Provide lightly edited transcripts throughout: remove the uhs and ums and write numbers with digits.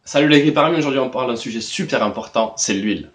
Salut les gars, parmi aujourd'hui on parle d'un sujet super important, c'est l'huile.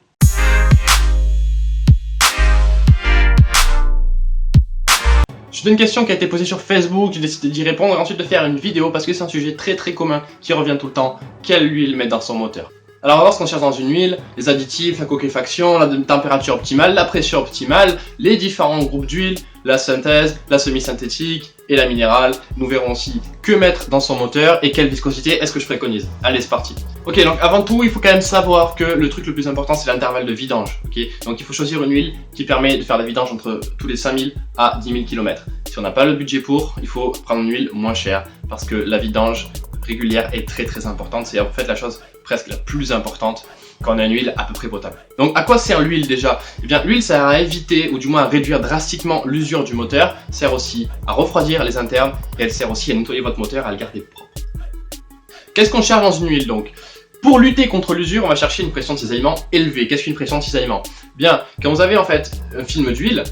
C'est une question qui a été posée sur Facebook, j'ai décidé d'y répondre et ensuite de faire une vidéo parce que c'est un sujet très commun qui revient tout le temps. Quelle huile mettre dans son moteur? Alors lorsqu'on cherche dans une huile, les additifs, la coquefaction, la température optimale, la pression optimale, les différents groupes d'huile, la synthèse, la semi-synthétique et la minérale. Nous verrons aussi que mettre dans son moteur et quelle viscosité est-ce que je préconise. Allez, c'est parti. Ok, donc avant tout, il faut quand même savoir que le truc le plus important, c'est l'intervalle de vidange. Ok, donc il faut choisir une huile qui permet de faire la vidange entre tous les 5000 à 10 000 km. Si on n'a pas le budget pour, il faut prendre une huile moins chère parce que la vidange régulière est très importante. C'est en fait la chose presque la plus importante quand on a une huile à peu près potable. Donc à quoi sert l'huile déjà? Eh bien l'huile sert à éviter ou du moins à réduire drastiquement l'usure du moteur, sert aussi à refroidir les internes et elle sert aussi à nettoyer votre moteur, à le garder propre. Qu'est-ce qu'on cherche dans une huile donc? Pour lutter contre l'usure, on va chercher une pression de cisaillement élevée. Qu'est-ce qu'une pression de cisaillement? Bien, quand vous avez en fait un film d'huile,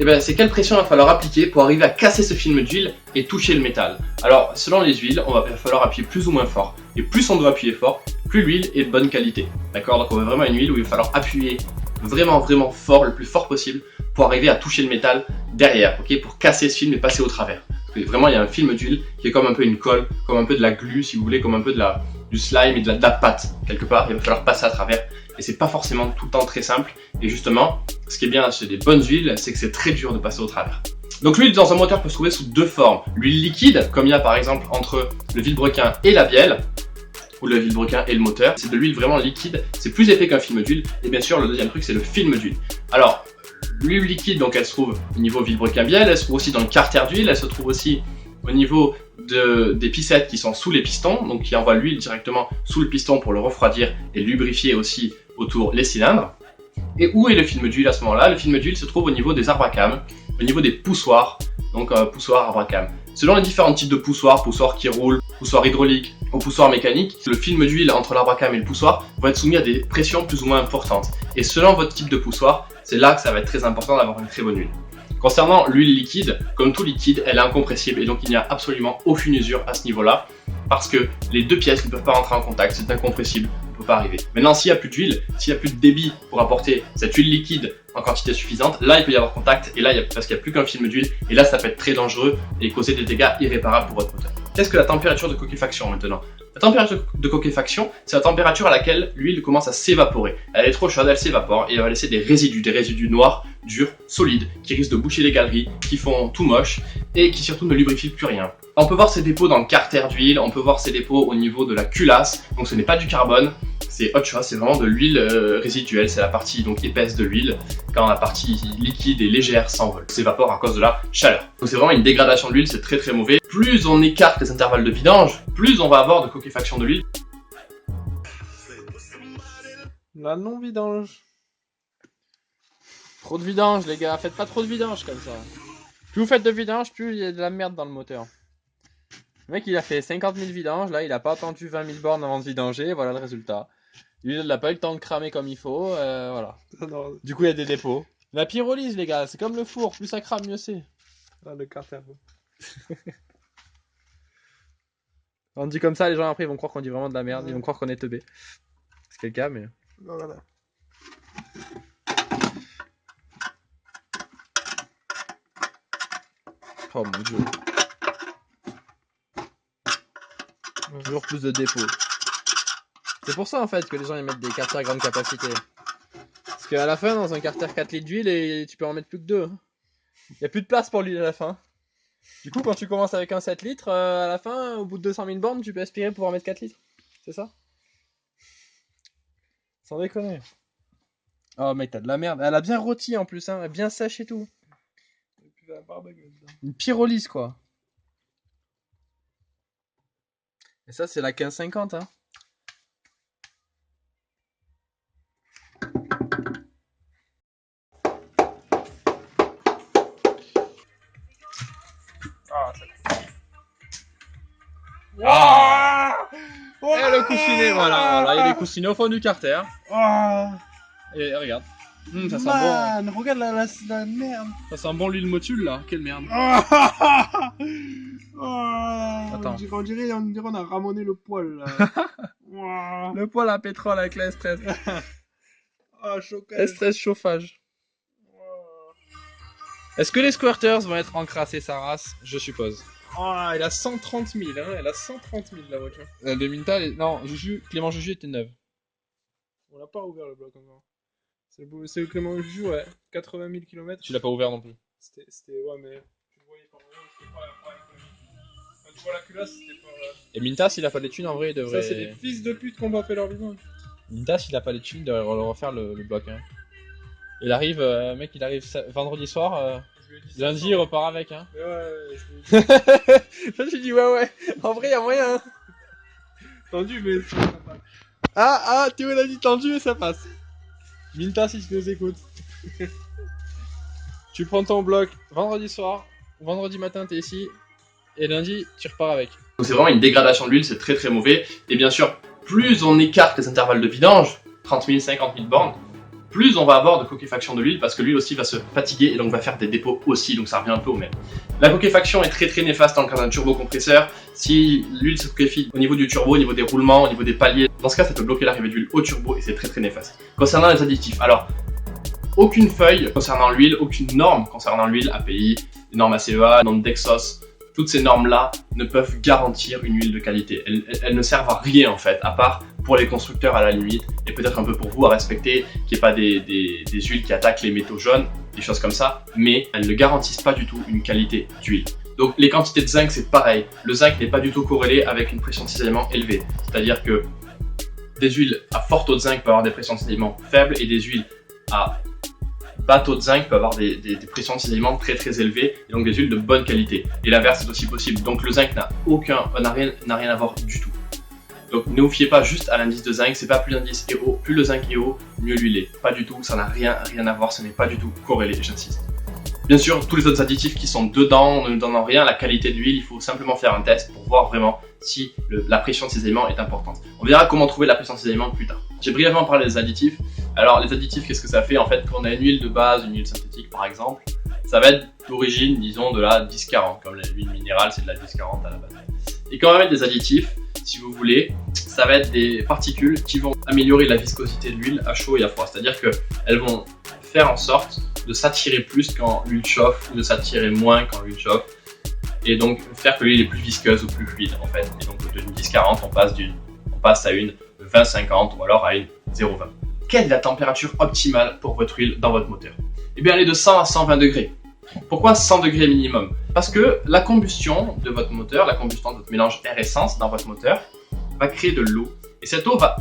eh bien, c'est quelle pression il va falloir appliquer pour arriver à casser ce film d'huile et toucher le métal. Alors, selon les huiles, il va falloir appuyer plus ou moins fort. Et plus on doit appuyer fort, plus l'huile est de bonne qualité. D'accord? Donc, on veut vraiment une huile où il va falloir appuyer vraiment fort, le plus fort possible, pour arriver à toucher le métal derrière, ok? Pour casser ce film et passer au travers. Parce que vraiment, il y a un film d'huile qui est comme un peu une colle, comme un peu de la glu, si vous voulez, comme un peu du slime et de la pâte, quelque part. Il va falloir passer à travers. Et c'est pas forcément tout le temps très simple. Et justement, ce qui est bien chez des bonnes huiles, c'est que c'est très dur de passer au travers. Donc l'huile dans un moteur peut se trouver sous deux formes. L'huile liquide, comme il y a par exemple entre le vilebrequin et la bielle, ou le vilebrequin et le moteur. C'est de l'huile vraiment liquide, c'est plus épais qu'un film d'huile. Et bien sûr, le deuxième truc, c'est le film d'huile. Alors, l'huile liquide, donc elle se trouve au niveau vilebrequin-bielle, elle se trouve aussi dans le carter d'huile, elle se trouve aussi au niveau des pissettes qui sont sous les pistons, donc qui envoient l'huile directement sous le piston pour le refroidir et lubrifier aussi autour les cylindres. Et où est le film d'huile à ce moment-là? Le film d'huile se trouve au niveau des arbres à cames, au niveau des poussoirs, donc poussoir, arbre à cames. Selon les différents types de poussoirs, poussoirs qui roulent, poussoirs hydrauliques ou poussoirs mécaniques, le film d'huile entre l'arbre à cames et le poussoir va être soumis à des pressions plus ou moins importantes. Et selon votre type de poussoir, c'est là que ça va être très important d'avoir une très bonne huile. Concernant l'huile liquide, comme tout liquide, elle est incompressible et donc il n'y a absolument aucune usure à ce niveau-là parce que les deux pièces ne peuvent pas rentrer en contact, c'est incompressible, on ne peut pas arriver. Maintenant, s'il n'y a plus d'huile, s'il n'y a plus de débit pour apporter cette huile liquide en quantité suffisante, là il peut y avoir contact et là parce qu'il n'y a plus qu'un film d'huile et là ça peut être très dangereux et causer des dégâts irréparables pour votre moteur. Qu'est-ce que la température de coquefaction maintenant? La température de coquefaction, c'est la température à laquelle l'huile commence à s'évaporer. Elle est trop chaude, elle s'évapore et elle va laisser des résidus noirs, durs, solides, qui risquent de boucher les galeries, qui font tout moche et qui surtout ne lubrifient plus rien. On peut voir ces dépôts dans le carter d'huile, on peut voir ces dépôts au niveau de la culasse, donc ce n'est pas du carbone, c'est autre chose, c'est vraiment de l'huile résiduelle, c'est la partie donc épaisse de l'huile, quand la partie liquide et légère s'envole, s'évapore à cause de la chaleur. Donc c'est vraiment une dégradation de l'huile, c'est très mauvais. Plus on écarte les intervalles de vidange, plus on va avoir de coquefaction de l'huile. La non-vidange. Trop de vidange, les gars, faites pas trop de vidange comme ça. Plus vous faites de vidange, plus il y a de la merde dans le moteur. Le mec, il a fait 50 000 vidanges, là, il a pas attendu 20 000 bornes avant de vidanger, voilà le résultat. Lui, il n'a pas eu le temps de cramer comme il faut, voilà. Non. Du coup, il y a des dépôts. La pyrolyse, les gars, c'est comme le four, plus ça crame, mieux c'est. Ah, le carter. On dit comme ça, les gens après, ils vont croire qu'on dit vraiment de la merde, ils vont croire qu'on est teubé. C'est le cas, mais... Voilà. Oh mon dieu. Toujours plus de dépôts. C'est pour ça en fait que les gens ils mettent des carters à grande capacité. Parce qu'à la fin, dans un carter 4 litres d'huile, et tu peux en mettre plus que 2. Il n'y a plus de place pour l'huile à la fin. Du coup, quand tu commences avec un 7 litres, à la fin, au bout de 200 000 bornes, tu peux aspirer pouvoir mettre 4 litres. C'est ça? Sans déconner. Oh mec, t'as de la merde. Elle a bien rôti en plus, hein. Elle est bien sèche et tout. Une pyrolyse quoi. Et ça c'est la 1550 hein. Ah et le coussinet, voilà, il est coussiné au fond du carter. Et regarde. Ça sent bon. Regarde la merde. Ça sent bon l'huile motule là, quelle merde. Attends. On dirait on a ramoné le poil là. Le poêle à pétrole avec l'estresse. Ah, choqué. Estresse chauffage. Est-ce que les squirters vont être encrassés sa race? Je suppose. Ah, il a 130 000, hein. Elle a 130 000 la voiture. De Minta, non, Clément Juju était neuve. On n'a pas ouvert le bloc encore. C'est le Clément Juju, ouais. 80 000 km. Tu l'as pas ouvert non plus. C'était, ouais, mais tu le voyais par en haut, c'était pas économique. Quand tu vois la culasse, c'était pas. Et Mintas, s'il a pas les thunes, en vrai, il devrait. Ça, c'est des fils de pute qu'on va faire leur vidange. Mintas, s'il a pas les thunes, il devrait refaire le bloc. Hein. Il arrive, mec, il arrive vendredi soir. Lundi, il repart avec. Hein. Ouais, je lui ai dit. Toi, tu dis ouais. En vrai, y a moyen. Hein. Tendu, mais ça passe. Ah, Théo, il a dit tendu et ça passe. Mintas, si tu nous écoutes. Tu prends ton bloc vendredi soir, vendredi matin, t'es ici. Et lundi, tu repars avec. Donc c'est vraiment une dégradation de l'huile, c'est très très mauvais. Et bien sûr, plus on écarte les intervalles de vidange, 30 000, 50 000 bornes, plus on va avoir de coquéfaction de l'huile parce que l'huile aussi va se fatiguer et donc va faire des dépôts aussi, donc ça revient un peu au même. La coquéfaction est très très néfaste dans le cas d'un turbocompresseur. Si l'huile se coquéfie au niveau du turbo, au niveau des roulements, au niveau des paliers, dans ce cas ça peut bloquer l'arrivée d'huile au turbo et c'est très très néfaste. Concernant les additifs, alors aucune feuille concernant l'huile, aucune norme concernant l'huile, API, les normes ACEA, normes Dexos, toutes ces normes-là ne peuvent garantir une huile de qualité. Elles ne servent à rien en fait, à part pour les constructeurs à la limite, et peut-être un peu pour vous à respecter, qu'il n'y ait pas des huiles qui attaquent les métaux jaunes, des choses comme ça, mais elles ne garantissent pas du tout une qualité d'huile. Donc les quantités de zinc c'est pareil, le zinc n'est pas du tout corrélé avec une pression de cisaillement élevée, c'est-à-dire que des huiles à fort taux de zinc peuvent avoir des pressions de cisaillement faibles et des huiles à bas taux de zinc peuvent avoir des pressions de cisaillement très très élevées et donc des huiles de bonne qualité. Et l'inverse est aussi possible. Donc le zinc n'a rien à voir du tout. Donc ne vous fiez pas juste à l'indice de zinc, c'est pas plus l'indice est haut, plus le zinc est haut, mieux l'huile est. Pas du tout, ça n'a rien à voir, ce n'est pas du tout corrélé, j'insiste. Bien sûr, tous les autres additifs qui sont dedans ne donnent rien à la qualité de l'huile, il faut simplement faire un test pour voir vraiment si la pression de cisaillement est importante. On verra comment trouver la pression de cisaillement plus tard. J'ai brièvement parlé des additifs. Alors les additifs, qu'est-ce que ça fait? En fait, quand on a une huile de base, une huile synthétique par exemple, ça va être d'origine, disons, de la 10-40, comme l'huile minérale c'est de la 10-40 à la base. Et quand on va mettre des additifs, si vous voulez, ça va être des particules qui vont améliorer la viscosité de l'huile à chaud et à froid. C'est-à-dire qu'elles vont faire en sorte de s'attirer plus quand l'huile chauffe ou de s'attirer moins quand l'huile chauffe. Et donc faire que l'huile est plus visqueuse ou plus fluide en fait. Et donc d'une 10-40, on passe à une 20-50 ou alors à une 0-20. Quelle est la température optimale pour votre huile dans votre moteur? Eh bien elle est de 100 à 120 degrés. Pourquoi 100 degrés minimum? Parce que la combustion de votre moteur, la combustion de votre mélange air-essence dans votre moteur va créer de l'eau. Et cette eau va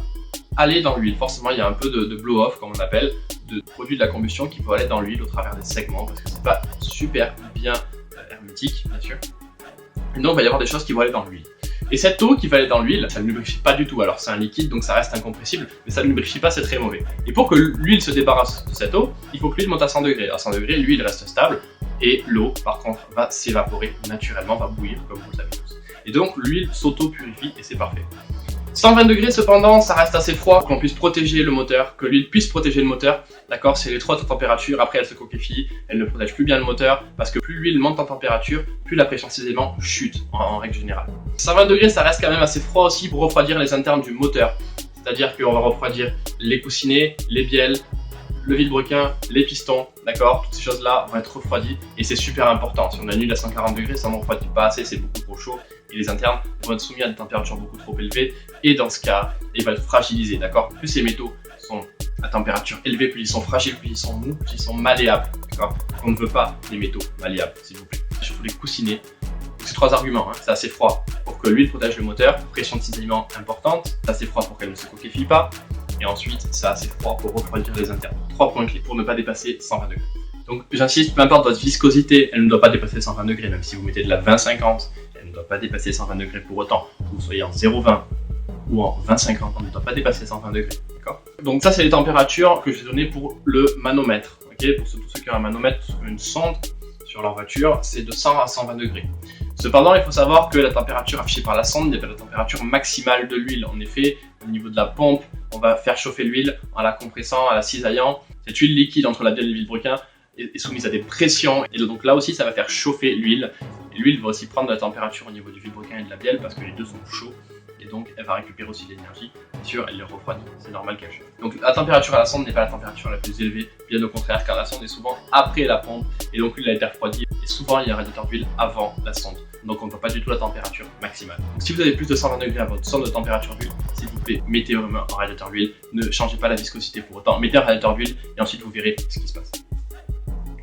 aller dans l'huile. Forcément, il y a un peu de blow-off, comme on appelle, de produits de la combustion qui peut aller dans l'huile au travers des segments, parce que c'est pas super bien hermétique, bien sûr. Et donc, il va y avoir des choses qui vont aller dans l'huile. Et cette eau qui va aller dans l'huile, ça ne lubrifie pas du tout. Alors, c'est un liquide, donc ça reste incompressible, mais ça ne lubrifie pas, c'est très mauvais. Et pour que l'huile se débarrasse de cette eau, il faut que l'huile monte à 100 degrés. À 100 degrés, l'huile reste stable, et l'eau, par contre, va s'évaporer naturellement, va bouillir, comme vous le savez tous. Et donc, l'huile s'auto-purifie, et c'est parfait. 120 degrés cependant, ça reste assez froid pour qu'on puisse protéger le moteur, que l'huile puisse protéger le moteur. D'accord, c'est les 3 températures, après elle se coquéfie, elle ne protège plus bien le moteur parce que plus l'huile monte en température, plus la pression de cisaillement chute en règle générale. 120 degrés, ça reste quand même assez froid aussi pour refroidir les internes du moteur. C'est-à-dire qu'on va refroidir les coussinets, les bielles, le vilebrequin, les pistons, d'accord. Toutes ces choses-là vont être refroidies et c'est super important. Si on a une huile à 140 degrés, ça ne refroidit pas assez, c'est beaucoup trop chaud. Et les internes vont être soumis à des températures beaucoup trop élevées et dans ce cas, ils vont être fragilisés, d'accord. Plus ces métaux sont à température élevée, plus ils sont fragiles, plus ils sont mous, plus ils sont malléables, d'accord. On ne veut pas les métaux malléables, s'il vous plaît. Je vous les coussinets. Ces 3 arguments, hein. C'est assez froid pour que l'huile protège le moteur, pression de cisaillement importante, c'est assez froid pour qu'elle ne se coquéfie pas, et ensuite c'est assez froid pour refroidir les internes. 3 points clés pour ne pas dépasser 120 degrés. Donc j'insiste, peu importe votre viscosité, elle ne doit pas dépasser 120 degrés, même si vous mettez de la 20-50, elle ne doit pas dépasser 120 degrés pour autant, que vous soyez en 0,20 ou en 20-50, on ne doit pas dépasser 120 degrés, d'accord. Donc ça c'est les températures que je vais donner pour le manomètre, ok. Pour tous ceux qui ont un manomètre, une sonde sur leur voiture, c'est de 100 à 120 degrés. Cependant, il faut savoir que la température affichée par la sonde n'est pas la température maximale de l'huile. En effet, au niveau de la pompe, on va faire chauffer l'huile en la compressant, en la cisaillant. Cette huile liquide entre la bielle et le vilebrequin est soumise à des pressions. Et donc là aussi, ça va faire chauffer l'huile. Et l'huile va aussi prendre de la température au niveau du vilebrequin et de la bielle parce que les deux sont chauds. et donc elle va récupérer aussi de l'énergie. Bien sûr, elle les refroidit, c'est normal qu'elle chauffe. Donc la température à la sonde n'est pas la température la plus élevée, bien au contraire, car la sonde est souvent après la pompe, et donc l'huile a été refroidie, et souvent il y a un radiateur d'huile avant la sonde. Donc on ne voit pas du tout la température maximale. Donc si vous avez plus de 120 degrés à votre sonde de température d'huile, s'il vous plaît, mettez vraiment un radiateur d'huile, ne changez pas la viscosité pour autant, mettez un radiateur d'huile, et ensuite vous verrez ce qui se passe.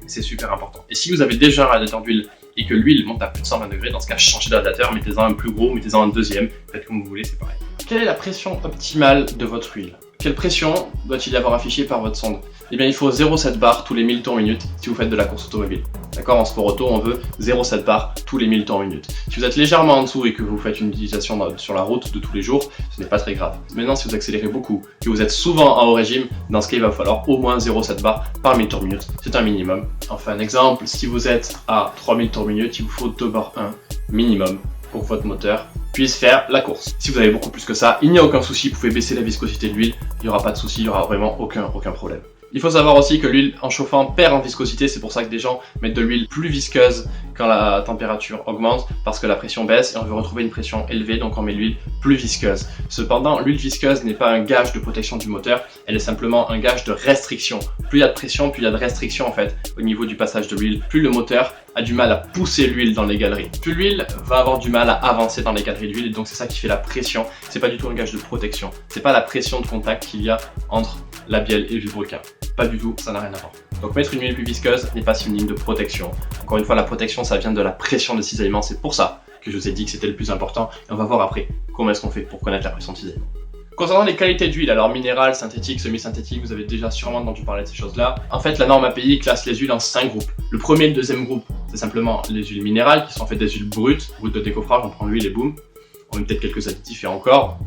C'est super important. Et si vous avez déjà un radiateur d'huile et que l'huile monte à plus de 120 degrés, dans ce cas, changez de radiateur, mettez-en un plus gros, mettez-en un deuxième, faites comme vous voulez, c'est pareil. Quelle est la pression optimale de votre huile? Quelle pression doit-il y avoir affichée par votre sonde? Eh bien, il faut 0,7 bar tous les 1000 tours minute si vous faites de la course automobile. D'accord? En sport auto, on veut 0,7 bar tous les 1000 tours minute. Si vous êtes légèrement en dessous et que vous faites une utilisation sur la route de tous les jours, ce n'est pas très grave. Maintenant, si vous accélérez beaucoup, que vous êtes souvent en haut régime, dans ce cas, il va falloir au moins 0,7 bar par 1000 tours minute. C'est un minimum. Enfin, un exemple, si vous êtes à 3000 tours minute, il vous faut 2 bar 1 minimum pour que votre moteur puisse faire la course. Si vous avez beaucoup plus que ça, il n'y a aucun souci, vous pouvez baisser la viscosité de l'huile, il n'y aura pas de souci, il n'y aura vraiment aucun problème. Il faut savoir aussi que l'huile en chauffant perd en viscosité, c'est pour ça que des gens mettent de l'huile plus visqueuse quand la température augmente, parce que la pression baisse et on veut retrouver une pression élevée, donc on met l'huile plus visqueuse. Cependant, l'huile visqueuse n'est pas un gage de protection du moteur, elle est simplement un gage de restriction. Plus il y a de pression, plus il y a de restriction en fait au niveau du passage de l'huile, plus le moteur a du mal à pousser l'huile dans les galeries. Plus l'huile va avoir du mal à avancer dans les galeries d'huile, et donc c'est ça qui fait la pression. C'est pas du tout un gage de protection. C'est pas la pression de contact qu'il y a entre la bielle et le vilebrequin. Pas du tout, ça n'a rien à voir. Donc mettre une huile plus visqueuse n'est pas synonyme de protection. Encore une fois, la protection, ça vient de la pression de cisaillement. C'est pour ça que je vous ai dit que c'était le plus important. Et on va voir après comment est-ce qu'on fait pour connaître la pression de cisaillement. Concernant les qualités d'huile, alors minérale, synthétique, semi-synthétique, vous avez déjà sûrement entendu parler de ces choses-là. En fait, la norme API classe les huiles en 5 groupes. Le premier et le deuxième groupe, c'est simplement les huiles minérales, qui sont en fait des huiles brutes de décoffrage, on prend l'huile et boum. On met peut-être quelques additifs et encore.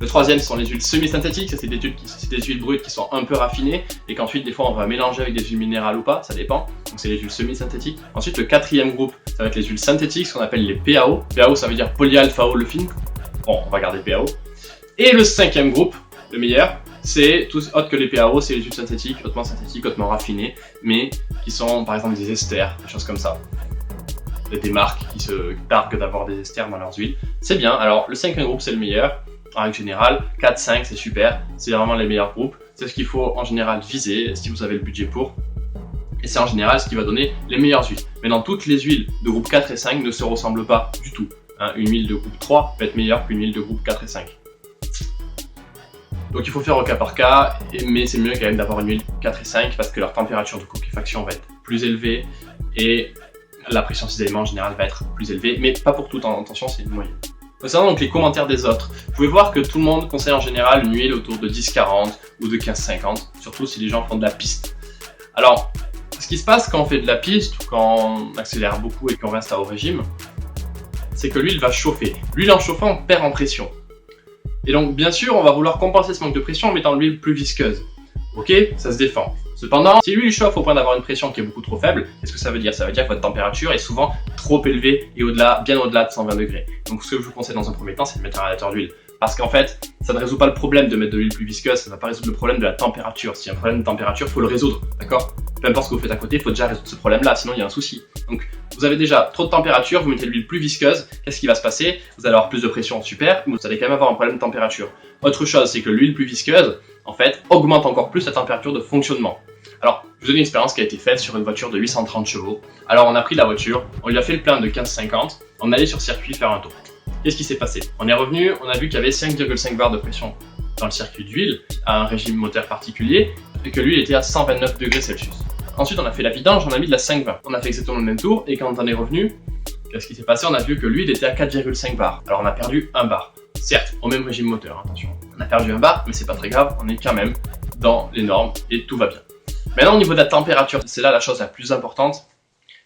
Le troisième, ce sont les huiles semi-synthétiques, ça c'est des huiles brutes qui sont un peu raffinées et qu'ensuite des fois on va mélanger avec des huiles minérales ou pas, ça dépend. Donc c'est les huiles semi-synthétiques. Ensuite le quatrième groupe, ça va être les huiles synthétiques, ce qu'on appelle les PAO. PAO ça veut dire polyalpha-olefine. Bon, on va garder PAO. Et le cinquième groupe, le meilleur, c'est tout autre que les PAO, c'est les huiles synthétiques, hautement raffinées, mais qui sont par exemple des esters, des choses comme ça. Il y a des marques qui se targuent d'avoir des esters dans leurs huiles. C'est bien, alors le cinquième groupe c'est le meilleur. En règle générale, 4, 5 c'est super, c'est vraiment les meilleurs groupes. C'est ce qu'il faut en général viser si vous avez le budget pour. Et c'est en général ce qui va donner les meilleures huiles. Maintenant, toutes les huiles de groupe 4 et 5 ne se ressemblent pas du tout. Une huile de groupe 3 peut être meilleure qu'une huile de groupe 4 et 5. Donc il faut faire au cas par cas, mais c'est mieux quand même d'avoir une huile 4 et 5 parce que leur température de coquifaction va être plus élevée et la pression cisaillement en général va être plus élevée, mais pas pour tout, attention, c'est une moyenne. Concernant donc les commentaires des autres, vous pouvez voir que tout le monde conseille en général une huile autour de 10-40 ou de 15-50, surtout si les gens font de la piste. Alors, ce qui se passe quand on fait de la piste ou quand on accélère beaucoup et qu'on reste à haut régime, c'est que l'huile va chauffer. L'huile en chauffant, on perd en pression. Et donc, bien sûr, on va vouloir compenser ce manque de pression en mettant l'huile plus visqueuse. Ok, ça se défend. Cependant, si l'huile chauffe au point d'avoir une pression qui est beaucoup trop faible, qu'est-ce que ça veut dire? Ça veut dire que votre température est souvent trop élevée et bien au-delà de 120 degrés. Donc ce que je vous conseille dans un premier temps, c'est de mettre un radiateur d'huile. Parce qu'en fait, ça ne résout pas le problème de mettre de l'huile plus visqueuse, ça ne va pas résoudre le problème de la température. S'il y a un problème de température, il faut le résoudre, d'accord? Peu importe ce que vous faites à côté, il faut déjà résoudre ce problème-là, sinon il y a un souci. Donc vous avez déjà trop de température, vous mettez de l'huile plus visqueuse, qu'est-ce qui va se passer? Vous allez avoir plus de pression, super, mais vous allez quand même avoir un problème de température. Autre chose, c'est que l'huile plus visqueuse, en fait, augmente encore plus la température de fonctionnement. Alors, je vous donne une expérience qui a été faite sur une voiture de 830 chevaux. Alors, on a pris la voiture, on lui a fait le plein de 15-50, on allait sur circuit faire un tour. Qu'est-ce qui s'est passé? On est revenu, on a vu qu'il y avait 5,5 bars de pression dans le circuit d'huile, à un régime moteur particulier, et que l'huile était à 129 degrés Celsius. Ensuite, on a fait la vidange, on a mis de la 5,20. On a fait exactement le même tour, et quand on est revenu, qu'est-ce qui s'est passé? On a vu que l'huile était à 4,5 bars. Alors, on a perdu 1 bar. Certes, au même régime moteur, attention. On a perdu 1 bar, mais c'est pas très grave, on est quand même dans les normes, et tout va bien. Maintenant, au niveau de la température, c'est là la chose la plus importante,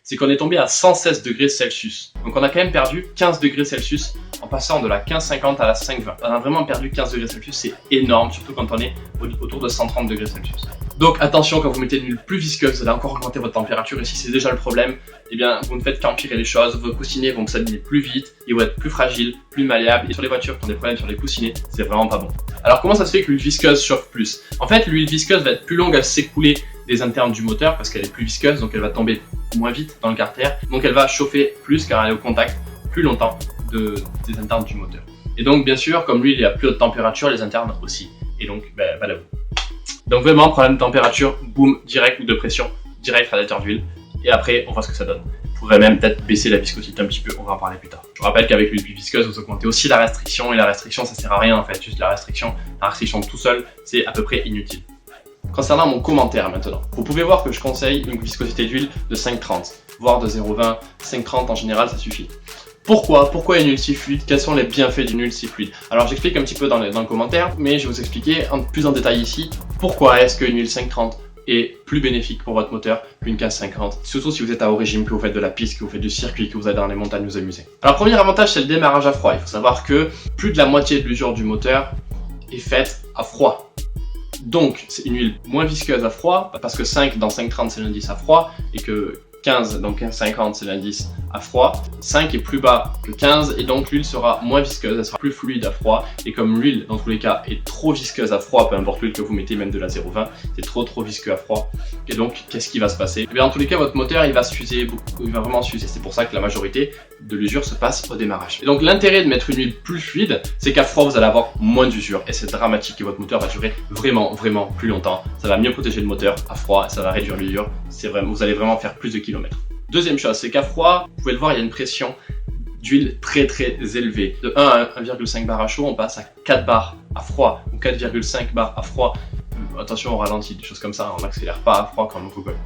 c'est qu'on est tombé à 116 degrés Celsius. Donc on a quand même perdu 15 degrés Celsius en passant de la 15,50 à la 5,20. On a vraiment perdu 15 degrés Celsius, c'est énorme, surtout quand on est autour de 130 degrés Celsius. Donc attention, quand vous mettez une huile plus visqueuse, vous allez encore augmenter votre température, et si c'est déjà le problème, eh bien vous ne faites qu'empirer les choses, vos coussinets vont s'abîmer plus vite, ils vont être plus fragiles, plus malléables, et sur les voitures qui ont des problèmes sur les coussinets, c'est vraiment pas bon. Alors comment ça se fait que l'huile visqueuse chauffe plus? En fait, l'huile visqueuse va être plus longue à s'écouler des internes du moteur parce qu'elle est plus visqueuse, donc elle va tomber moins vite dans le carter, donc elle va chauffer plus car elle est au contact plus longtemps des internes du moteur. Et donc bien sûr, comme l'huile est à plus haute température, les internes aussi. Et donc, voilà. Donc vraiment, problème de température, boum, direct, ou de pression, direct radiateur d'huile. Et après, on voit ce que ça donne. Vous pourrez même peut-être baisser la viscosité un petit peu, on va en parler plus tard. Je vous rappelle qu'avec l'huile plus visqueuse, vous augmentez aussi la restriction, et la restriction, ça sert à rien en fait, juste la restriction tout seul, c'est à peu près inutile. Concernant mon commentaire maintenant, vous pouvez voir que je conseille une viscosité d'huile de 5,30, voire de 0,20, 5,30 en général, ça suffit. Pourquoi une huile si fluide? Quels sont les bienfaits d'une huile si fluide? Alors j'explique un petit peu dans le commentaire, mais je vais vous expliquer plus en détail ici pourquoi est-ce qu'une huile 5,30 est plus bénéfique pour votre moteur qu'une 15,50, surtout si vous êtes à haut régime, que vous faites de la piste, que vous faites du circuit, que vous allez dans les montagnes vous amuser. Alors premier avantage, c'est le démarrage à froid. Il faut savoir que plus de la moitié de l'usure du moteur est faite à froid. Donc c'est une huile moins visqueuse à froid, parce que 5 dans 5,30 c'est l'indice à froid, et que 15 dans 15,50 c'est l'indice à froid. 5 est plus bas que 15 et donc l'huile sera moins visqueuse, elle sera plus fluide à froid. Et comme l'huile dans tous les cas est trop visqueuse à froid, peu importe l'huile que vous mettez, même de la 0,20, c'est trop visqueux à froid. Et donc qu'est-ce qui va se passer? Et bien dans tous les cas votre moteur il va s'user beaucoup, il va vraiment s'user. C'est pour ça que la majorité de l'usure se passe au démarrage. Et donc l'intérêt de mettre une huile plus fluide, c'est qu'à froid vous allez avoir moins d'usure et c'est dramatique et votre moteur va durer vraiment plus longtemps. Ça va mieux protéger le moteur à froid, ça va réduire l'usure. C'est vraiment, vous allez vraiment faire plus de kilomètres. Deuxième chose, c'est qu'à froid, vous pouvez le voir, il y a une pression d'huile très élevée. De 1 à 1,5 bar à chaud, on passe à 4 bars à froid, ou 4,5 bars à froid. Attention au ralenti, des choses comme ça, on n'accélère pas à froid comme on Google.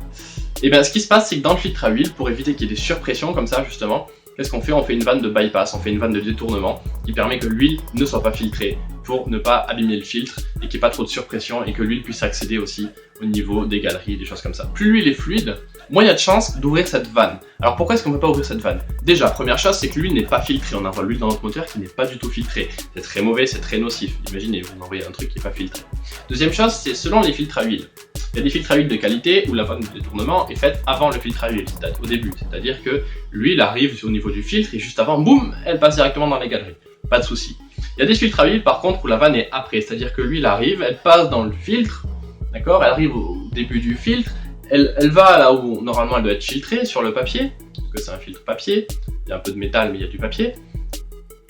Et bien ce qui se passe, c'est que dans le filtre à huile, pour éviter qu'il y ait des surpressions comme ça justement, qu'est-ce qu'on fait? On fait une vanne de bypass, on fait une vanne de détournement qui permet que l'huile ne soit pas filtrée pour ne pas abîmer le filtre et qu'il n'y ait pas trop de surpression et que l'huile puisse accéder aussi au niveau des galeries, des choses comme ça. Plus l'huile est fluide, moins il y a de chances d'ouvrir cette vanne. Alors pourquoi est-ce qu'on ne peut pas ouvrir cette vanne? Déjà, première chose, c'est que l'huile n'est pas filtrée. On envoie l'huile dans notre moteur qui n'est pas du tout filtrée. C'est très mauvais, c'est très nocif. Imaginez, vous envoyez un truc qui n'est pas filtré. Deuxième chose, c'est selon les filtres à huile. Il y a des filtres à huile de qualité où la vanne de détournement est faite avant le filtre à huile, c'est-à-dire au début. C'est-à-dire que l'huile arrive au niveau du filtre et juste avant, boum, elle passe directement dans les galeries. Pas de souci. Il y a des filtres à huile par contre où la vanne est après, c'est-à-dire que l'huile arrive, elle passe dans le filtre, d'accord? Elle arrive au début du filtre, elle va là où normalement elle doit être filtrée, sur le papier, parce que c'est un filtre papier, il y a un peu de métal mais il y a du papier.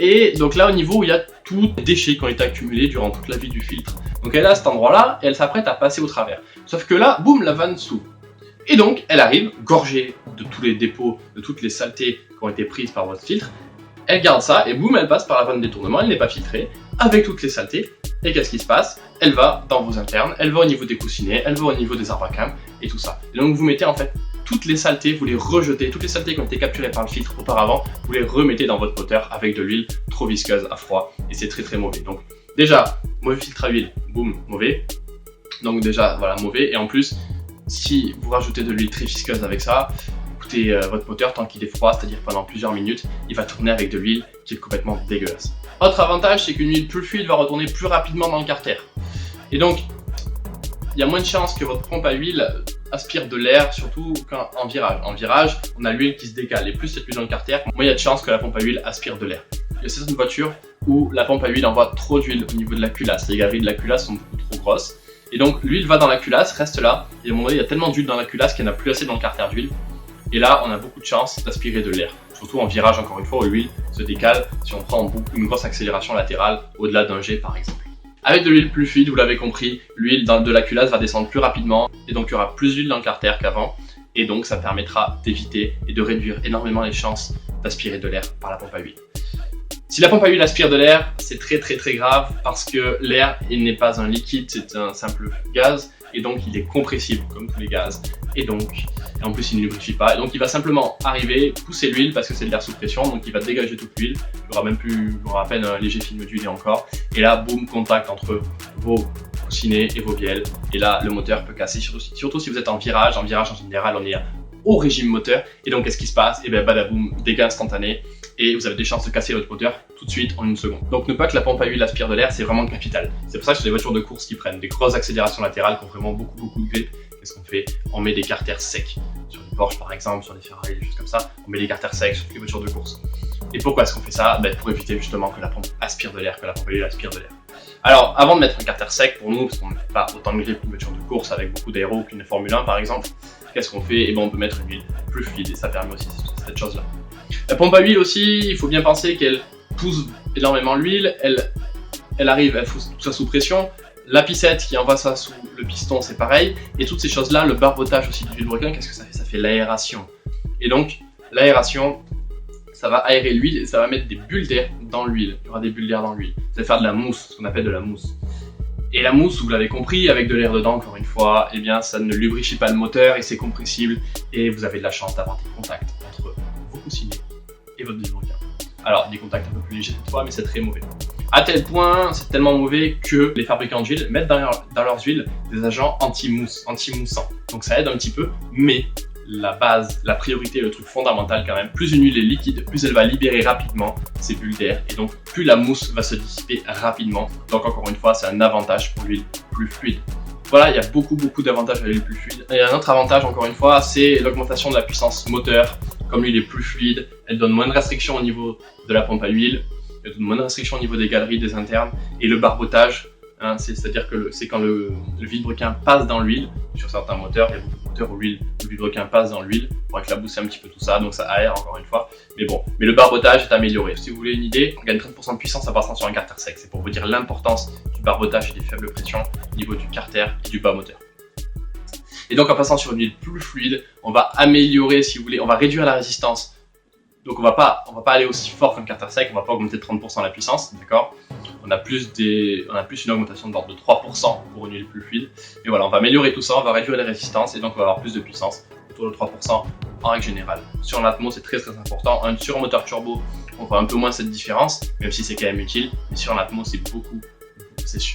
Et donc là au niveau où il y a tous les déchets qui ont été accumulés durant toute la vie du filtre. Donc elle est à cet endroit-là et elle s'apprête à passer au travers. Sauf que là, boum, la vanne s'ouvre. Et donc elle arrive, gorgée de tous les dépôts, de toutes les saletés qui ont été prises par votre filtre. Elle garde ça et boum, elle passe par la vanne de détournement, elle n'est pas filtrée, avec toutes les saletés. Et qu'est-ce qui se passe? Elle va dans vos internes, elle va au niveau des coussinets, elle va au niveau des arbres à cam et tout ça. Et donc vous mettez en fait toutes les saletés, vous les rejetez, toutes les saletés qui ont été capturées par le filtre auparavant, vous les remettez dans votre moteur avec de l'huile trop visqueuse à froid et c'est très mauvais. Donc déjà, mauvais filtre à huile, boum, mauvais. Donc déjà, voilà, mauvais. Et en plus, si vous rajoutez de l'huile très visqueuse avec ça, écoutez, votre moteur, tant qu'il est froid, c'est-à-dire pendant plusieurs minutes, il va tourner avec de l'huile qui est complètement dégueulasse. Autre avantage, c'est qu'une huile plus fluide va retourner plus rapidement dans le carter. Et donc, il y a moins de chances que votre pompe à huile aspire de l'air, surtout en virage. En virage, on a l'huile qui se décale. Et plus c'est plus dans le carter, moins il y a de chances que la pompe à huile aspire de l'air. Il y a certaines voitures où la pompe à huile envoie trop d'huile au niveau de la culasse. Les galeries de la culasse sont beaucoup trop grosses. Et donc l'huile va dans la culasse, reste là. Et à un moment donné, il y a tellement d'huile dans la culasse qu'il n'y en a plus assez dans le carter d'huile. Et là, on a beaucoup de chances d'aspirer de l'air. Surtout en virage, encore une fois, où l'huile se décale si on prend une grosse accélération latérale, au-delà d'un G par exemple. Avec de l'huile plus fluide, vous l'avez compris, l'huile de la culasse va descendre plus rapidement. Et donc il y aura plus d'huile dans le carter qu'avant. Et donc ça permettra d'éviter et de réduire énormément les chances d'aspirer de l'air par la pompe à huile. Si la pompe à huile aspire de l'air, c'est très grave parce que l'air, il n'est pas un liquide, c'est un simple gaz et donc il est compressible comme tous les gaz. Et donc, en plus il ne lubrifie pas, et donc il va simplement arriver, pousser l'huile parce que c'est de l'air sous pression, donc il va dégager toute l'huile. Il y aura à peine un léger film d'huile et encore. Et là, boum, contact entre vos coussinets et vos bielles. Et là, le moteur peut casser, surtout si vous êtes en virage. En virage en général, on est au régime moteur. Et donc qu'est-ce qui se passe? Et bien badaboum, dégâts instantanés. Et vous avez des chances de casser votre moteur tout de suite en une seconde. Donc ne pas que la pompe à huile aspire de l'air, c'est vraiment capital. C'est pour ça que c'est les voitures de course qui prennent des grosses accélérations latérales qui ont vraiment beaucoup de grip. Qu'est-ce qu'on fait? On met des carters secs. Sur les Porsche par exemple, sur les Ferrari, des choses comme ça. On met des carters secs sur les voitures de course. Et pourquoi est-ce qu'on fait ça? Pour éviter justement que la pompe aspire de l'air, que la pompe à huile aspire de l'air. Alors avant de mettre un carter sec pour nous, parce qu'on ne fait pas autant de grip qu'une voiture de course avec beaucoup d'aéro qu'une Formule 1 par exemple, qu'est-ce qu'on fait? Et on peut mettre une huile plus fluide et ça permet aussi cette chose-là. La pompe à huile aussi, il faut bien penser qu'elle pousse énormément l'huile, elle arrive, elle fout tout ça sous pression. La piscette qui envoie ça sous le piston, c'est pareil. Et toutes ces choses-là, le barbotage aussi du vilebrequin, qu'est-ce que ça fait? Ça fait l'aération. Et donc, l'aération, ça va aérer l'huile et ça va mettre des bulles d'air dans l'huile. Il y aura des bulles d'air dans l'huile. Ça va faire de la mousse, ce qu'on appelle de la mousse. Et la mousse, vous l'avez compris, avec de l'air dedans, encore une fois, eh bien, ça ne lubrifie pas le moteur et c'est compressible. Et vous avez de la chance d'avoir des contacts entre vos coussinets et votre vilebrequin. Alors, des contacts un peu plus légers cette fois, mais c'est très mauvais. À tel point, c'est tellement mauvais que les fabricants d'huile mettent dans leurs huiles des agents anti-mousse, anti-moussants. Donc ça aide un petit peu, mais la base, la priorité, le truc fondamental quand même, plus une huile est liquide, plus elle va libérer rapidement ses bulles d'air, et donc plus la mousse va se dissiper rapidement. Donc encore une fois, c'est un avantage pour l'huile plus fluide. Voilà, il y a beaucoup d'avantages à l'huile plus fluide. Et un autre avantage, encore une fois, c'est l'augmentation de la puissance moteur. Comme l'huile est plus fluide, elle donne moins de restrictions au niveau de la pompe à huile, elle donne moins de restrictions au niveau des galeries, des internes, et le barbotage, hein, c'est-à-dire que c'est quand le vilebrequin passe dans l'huile. Sur certains moteurs, il y a beaucoup de moteurs où le vilebrequin passe dans l'huile pour éclabousser un petit peu tout ça, donc ça aère encore une fois. Mais bon, mais le barbotage est amélioré. Si vous voulez une idée, on gagne 30% de puissance en passant sur un carter sec. C'est pour vous dire l'importance du barbotage et des faibles pressions au niveau du carter et du bas moteur. Et donc en passant sur une huile plus fluide, on va améliorer, si vous voulez, on va réduire la résistance. Donc on va pas aller aussi fort qu'un carter sec, on va pas augmenter de 30% la puissance, d'accord? On a plus une augmentation de l'ordre de 3% pour une huile plus fluide. Et voilà, on va améliorer tout ça, on va réduire les résistances et donc on va avoir plus de puissance, autour de 3% en règle générale. Sur l'atmo, c'est très important. Sur un moteur turbo, on voit un peu moins cette différence, même si c'est quand même utile. Mais sur l'atmo, c'est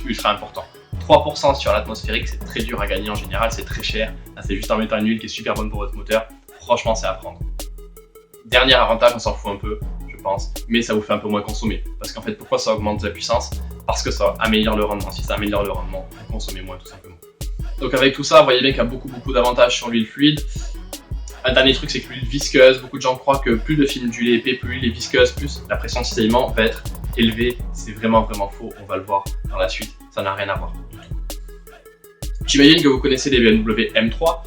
ultra important. 3% sur l'atmosphérique, c'est très dur à gagner en général, c'est très cher. Là, c'est juste en mettant une huile qui est super bonne pour votre moteur. Franchement, c'est à prendre. Dernier avantage, on s'en fout un peu, je pense, mais ça vous fait un peu moins consommer. Parce qu'en fait, pourquoi ça augmente la puissance? Parce que ça améliore le rendement. Si ça améliore le rendement, vous consommez moins tout simplement. Donc avec tout ça, vous voyez bien qu'il y a beaucoup d'avantages sur l'huile fluide. Un dernier truc, c'est que l'huile visqueuse, beaucoup de gens croient que plus le film d'huile est épais, plus l'huile est visqueuse, plus la pression de cisaillement va être élevée. C'est vraiment faux, on va le voir dans la suite, ça n'a rien à voir du tout. J'imagine que vous connaissez les BMW M3.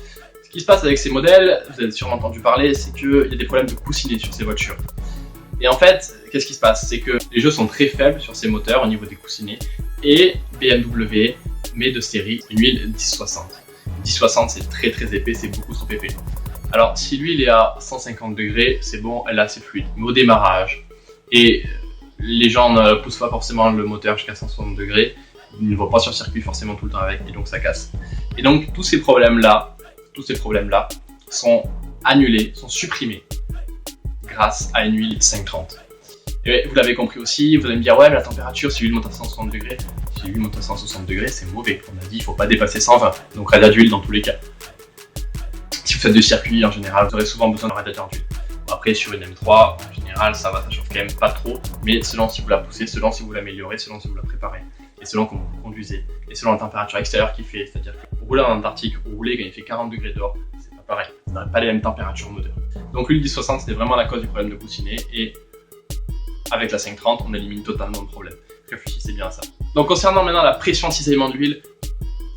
Ce qui se passe avec ces modèles, vous avez sûrement entendu parler, c'est qu'il y a des problèmes de coussinets sur ces voitures. Et en fait, qu'est-ce qui se passe? C'est que les jeux sont très faibles sur ces moteurs au niveau des coussinets, et BMW met de série une huile 1060. 1060, c'est très épais, c'est beaucoup trop épais. Alors si l'huile est à 150 degrés, c'est bon, elle est assez fluide. Mais au démarrage, et les gens ne poussent pas forcément le moteur jusqu'à 160 degrés, ils ne vont pas sur circuit forcément tout le temps avec, et donc ça casse. Et donc tous ces problèmes-là sont annulés, sont supprimés grâce à une huile 530. Et vous l'avez compris aussi, vous allez me dire ouais mais la température, si l'huile monte à 160 degrés, si l'huile monte à 160 degrés, c'est mauvais. On a dit il ne faut pas dépasser 120, donc radiateur d'huile dans tous les cas. Si vous faites du circuit en général, vous aurez souvent besoin d'un radiateur d'huile. Bon, après sur une M3, en général ça va, ça chauffe quand même pas trop, mais selon si vous la poussez, selon si vous l'améliorez, selon si vous la préparez, et selon comment vous conduisez, et selon la température extérieure qu'il fait, c'est-à-dire que rouler en Antarctique ou rouler quand il fait 40 degrés dehors, c'est pas pareil, vous n'aurez pas les mêmes températures au moteur. Donc l'huile 1060 c'était vraiment la cause du problème de coussinet, et avec la 530 on élimine totalement le problème. Réfléchissez bien à ça. Donc concernant maintenant la pression de cisaillement de l'huile,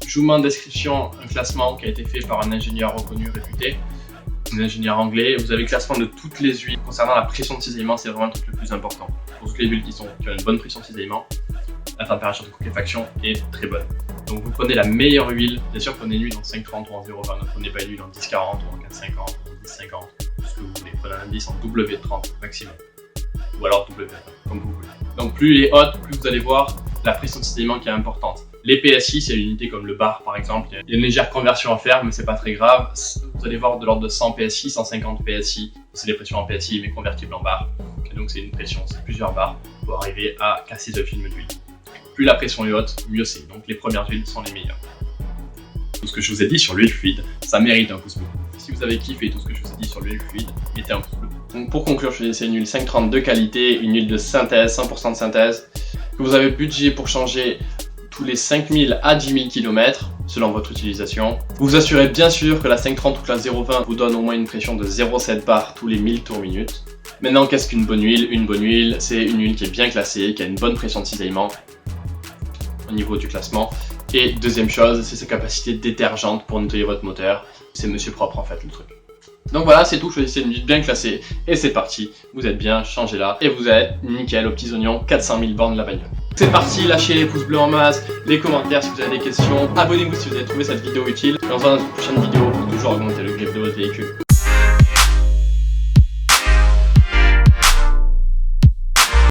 je vous mets en description un classement qui a été fait par un ingénieur reconnu, réputé, un ingénieur anglais. Vous avez le classement de toutes les huiles. Concernant la pression de cisaillement, c'est vraiment le truc le plus important. Pour toutes les huiles qui ont une bonne pression de cisaillement, la température de coquefaction est très bonne. Donc vous prenez la meilleure huile, bien sûr prenez une huile en 5,30 ou en 0,20, ne prenez pas une huile en 10,40 ou en 15,50 ou en 10,50, tout ce que vous voulez. Prenez un indice en W30 maximum, ou alors W20, comme vous voulez. Donc plus il est haute, plus vous allez voir la pression de cisaillement qui est importante. Les PSI, c'est une unité comme le bar par exemple, il y a une légère conversion à faire, mais c'est pas très grave. Vous allez voir de l'ordre de 100 PSI, 150 PSI, c'est des pressions en PSI mais convertibles en bar. Et donc c'est une pression, c'est plusieurs bars pour arriver à casser ce film d'huile. Plus la pression est haute, mieux c'est. Donc les premières huiles sont les meilleures. Tout ce que je vous ai dit sur l'huile fluide, ça mérite un pouce bleu. Si vous avez kiffé tout ce que je vous ai dit sur l'huile fluide, mettez un pouce bleu. Donc pour conclure, je vais c'est une huile 530 de qualité, une huile de synthèse, 100% de synthèse, que vous avez budget pour changer tous les 5000 à 10 000 km selon votre utilisation. Vous vous assurez bien sûr que la 530 ou que la 0,20 vous donne au moins une pression de 0,7 bar tous les 1000 tours minutes. Maintenant, qu'est-ce qu'une bonne huile? Une bonne huile, c'est une huile qui est bien classée, qui a une bonne pression de cisaillement au niveau du classement. Et deuxième chose, c'est sa capacité détergente pour nettoyer votre moteur. C'est monsieur propre en fait le truc. Donc voilà, c'est tout, choisissez une huile bien classée, et c'est parti, vous êtes bien, changez-la, et vous êtes nickel aux petits oignons, 400 000 bornes de la bagnole. C'est parti, lâchez les pouces bleus en masse, les commentaires si vous avez des questions, abonnez-vous si vous avez trouvé cette vidéo utile, et on se voit dans une prochaine vidéo pour toujours augmenter le grip de votre véhicule.